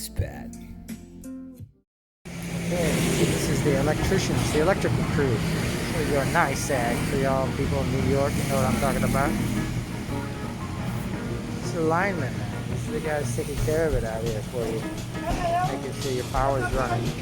expat. Okay, this is the electricians, the electrical crew. So you're a nice sag for y'all people in New York, you know what I'm talking about. It's the lineman, man. These are the guys taking care of it out here for you. Making sure your power's running.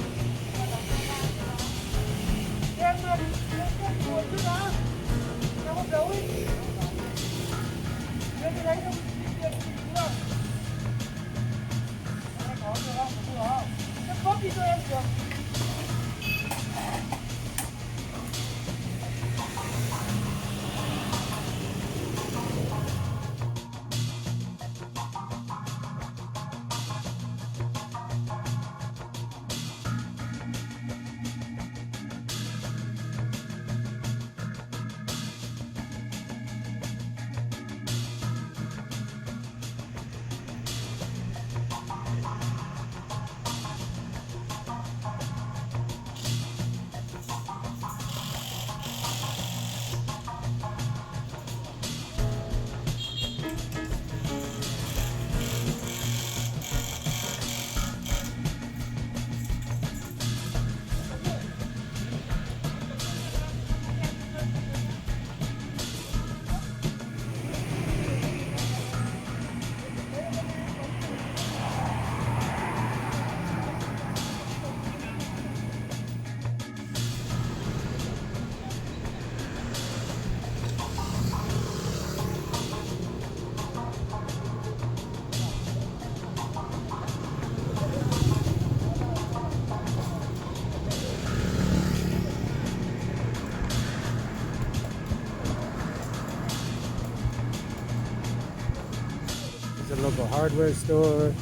There's a local hardware store. You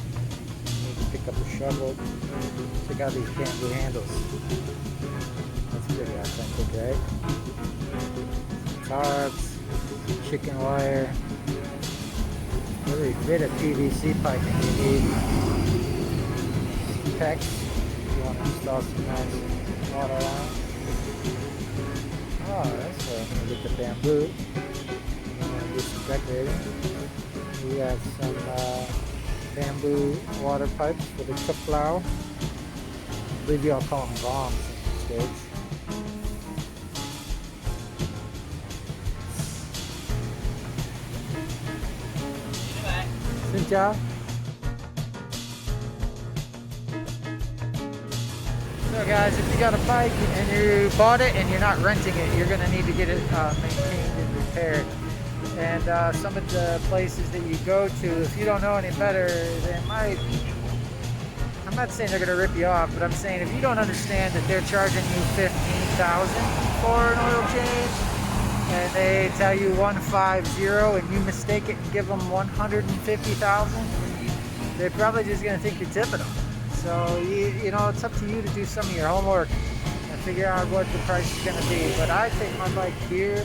need to pick up a shovel. Check out these bamboo handles. That's pretty authentic, right? Tarps, chicken wire, every bit of PVC piping you need. PEX, if you want to install some nice water line. Oh, that's where I'm going to get the bamboo. I'm going to do some decorating. We have some bamboo water pipes for the cook plow. I believe you all call them gongs in the States. Xin chào. So guys, if you got a bike and you bought it and you're not renting it, you're going to need to get it maintained and repaired. And some of the places that you go to, if you don't know any better, they might, I'm not saying they're going to rip you off, but I'm saying if you don't understand that they're charging you $15,000 for an oil change, and they tell you 150 and you mistake it and give them 150,000, they're probably just going to think you're tipping them. So, you know, it's up to you to do some of your homework and figure out what the price is going to be. But I take my bike here.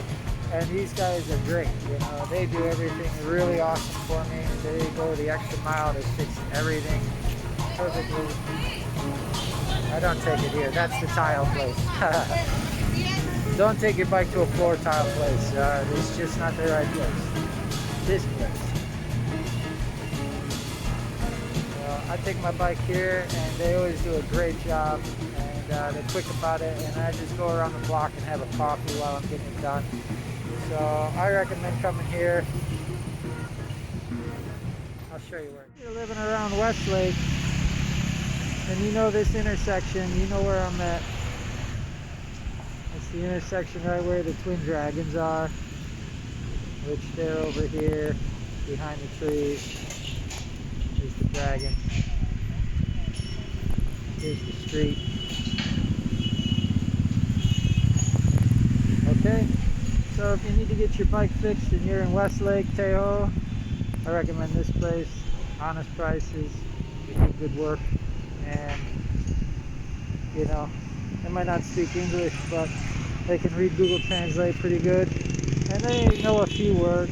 And these guys are great, you know, they do everything really awesome for me. They go the extra mile to fix everything perfectly. I don't take it here, that's the tile place. Don't take your bike to a floor tile place, it's just not the right place. This place. I take my bike here and they always do a great job and they're quick about it, and I just go around the block and have a coffee while I'm getting it done. So I recommend coming here. I'll show you where. You're living around Westlake and you know this intersection, you know where I'm at. It's the intersection right where the Twin Dragons are, which they're over here behind the trees. Here's the dragon. Here's the street. Okay. So if you need to get your bike fixed and you're in Westlake, Tahoe, I recommend this place. Honest prices, they do good work, and you know, they might not speak English, but they can read Google Translate pretty good, and they know a few words.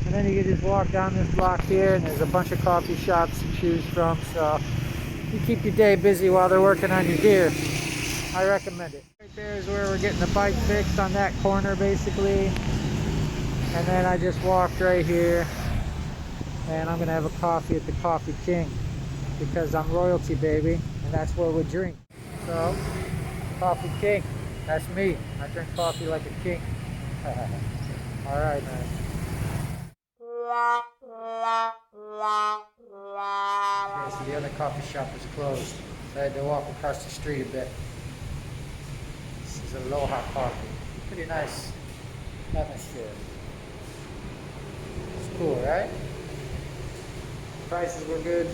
And then you can just walk down this block here and there's a bunch of coffee shops to choose from, so you keep your day busy while they're working on your gear. I recommend it. Right there is where we're getting the bike fixed, on that corner basically. And then I just walked right here and I'm gonna have a coffee at the Coffee King. because I'm royalty, baby, and that's where we drink. So, coffee king, that's me. I drink coffee like a king. All right, man. Okay, so the other coffee shop is closed. So I had to walk across the street a bit. This is Aloha Coffee. Pretty nice atmosphere. It's cool, right? Prices were good.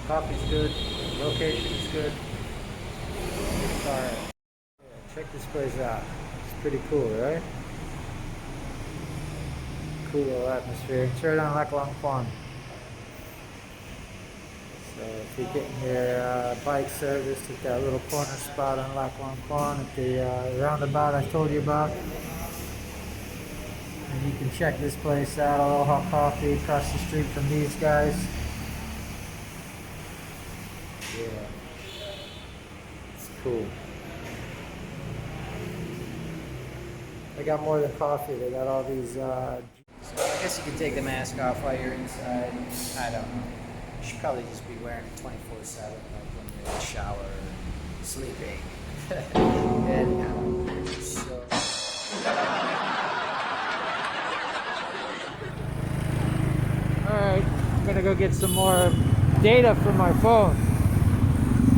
Coffee's good. Location is good. Alright. Yeah, check this place out. It's pretty cool, right? Cool little atmosphere. It's right on Lac Long Pond. So if you're getting your bike serviced at that little corner spot on Lac Long Pond at the roundabout I told you about, and you can check this place out, Aloha Coffee, across the street from these guys. Yeah, it's cool. They got more than coffee. They got all these. So I guess you can take the mask off while you're inside. I don't know. You should probably just be wearing it 24/7, like when you're in the shower, or sleeping. And so. Alright, I'm gonna go get some more data for my phone.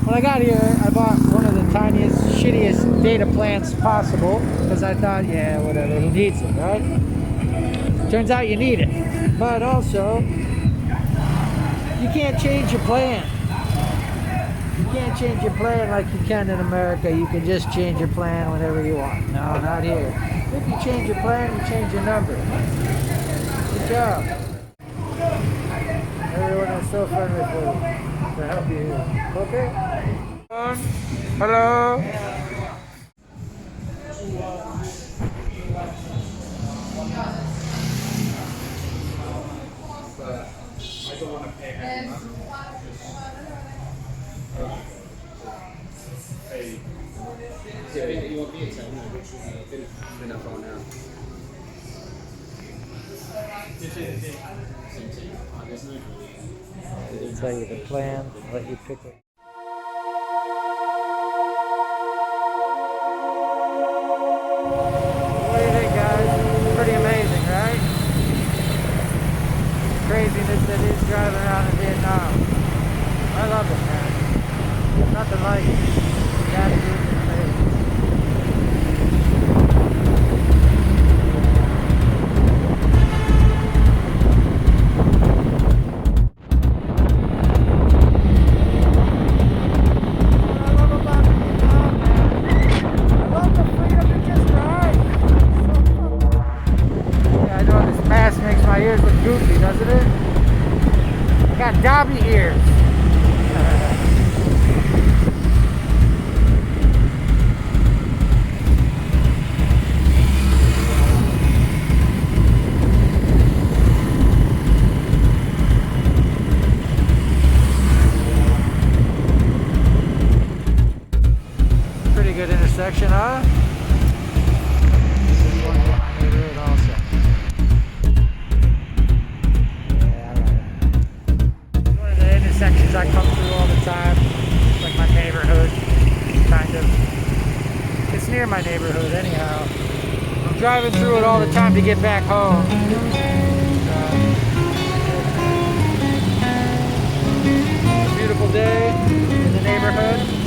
When I got here, I bought one of the tiniest, shittiest data plans possible because I thought, yeah, whatever, who needs it, right? Turns out you need it. But also, you can't change your plan. You can't change your plan like you can in America. You can just change your plan whenever you want. No, not here. If you change your plan, you change your number. Good job. Everyone is so friendly for you to help you here. Okay? Hello? I don't want to pay heavy money. You want me to tell me which is been up on now? They'll tell you the plan, let you pick it. What do you think, guys? Pretty amazing, right? Craziness that is driving around in Vietnam. I love it, man. Nothing like it. The attitude is amazing. Makes my ears look goofy, doesn't it? I got Dobby ears. Pretty good intersection, huh? This is one of my neighborhood also. Sections I come through all the time. It's like my neighborhood, kind of. It's near my neighborhood anyhow. I'm driving through it all the time to get back home. It's a beautiful day in the neighborhood.